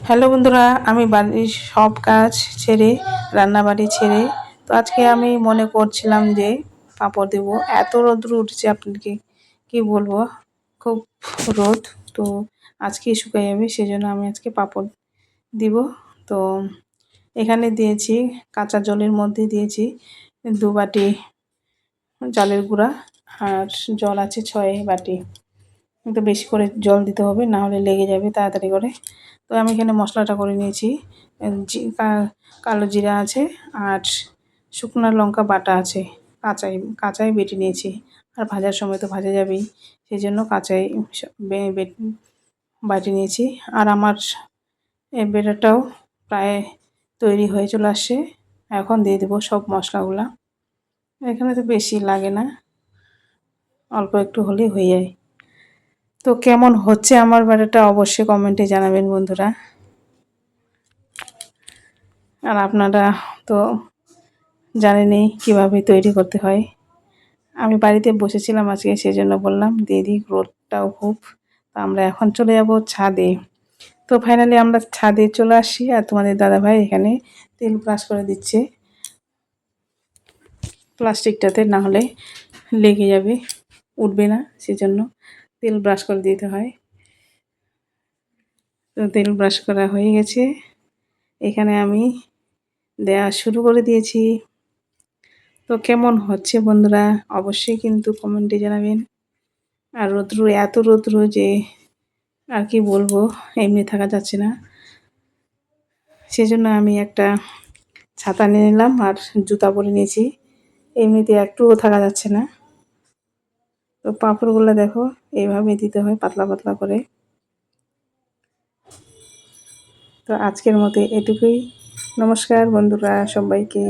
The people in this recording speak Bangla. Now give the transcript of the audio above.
হ্যালো বন্ধুরা, আমি বাড়ির সব কাজ ছেড়ে, রান্নাবাড়ি ছেড়ে, তো আজকে আমি মনে করছিলাম যে পাঁপড় দেবো। এত রোদ্র উঠছে, আপনাকে কি বলবো, খুব রোদ। তো আজকে শুকিয়ে যাবে, সেজন্য আমি আজকে পাঁপড় দিব। তো এখানে দিয়েছি, কাঁচা জলের মধ্যে দিয়েছি 2 বাটি চালের গুঁড়া, আর জল আছে 6 বাটি। একটু বেশি করে জল দিতে হবে, না হলে লেগে যাবে তাড়াতাড়ি করে। তো আমি এখানে মশলাটা করে নিয়েছি। কালো জিরা আছে, আর শুকনো লঙ্কা বাটা আছে, কাঁচাই বেটে নিয়েছি। আর ভাজার সময় তো ভাজা যাবেই, সেই জন্য কাঁচাই বাটি নিয়েছি। আর আমার এই বেটাটাও প্রায় তৈরি হয়ে চলে আসছে। এখন দিয়ে দেবো সব মশলাগুলা। এখানে তো বেশি লাগে না, অল্প একটু হলেই হয়ে যায়। তো কেমন হচ্ছে আমার বাটাটা অবশ্যই কমেন্টে জানাবেন বন্ধুরা। আর আপনারা তো জানেনই কীভাবে তৈরি করতে হয়। আমি বাড়িতে বসেছিলাম আজকে, সেই জন্য বললাম দিয়ে দিই, রোদটাও খুব। তো আমরা এখন চলে যাব ছাদে। তো ফাইনালি আমরা ছাদে চলে আসি, আর তোমাদের দাদাভাই এখানে তেল ব্রাশ করে দিচ্ছে প্লাস্টিকটাতে, না হলে লেগে যাবে, উঠবে না, সেজন্য তেল ব্রাশ করে দিতে হয়। তো তেল ব্রাশ করা হয়ে গেছে, এখানে আমি দেওয়া শুরু করে দিয়েছি। তো কেমন হচ্ছে বন্ধুরা অবশ্যই কিন্তু কমেন্টে জানাবেন। আর রৌদ্র, এত রৌদ্র যে আর কি বলবো, এমনি থাকা যাচ্ছে না। সেজন্য আমি একটা ছাতা নিয়ে নিলাম আর জুতা পরে নিয়েছি, এমনিতে একটুও থাকা যাচ্ছে না। তো পাঁপড়গুলো দেখো, এইভাবে দিতে হয় পাতলা পাতলা করে। তো আজকের মতো এটুকুই। নমস্কার বন্ধুরা সবাইকে।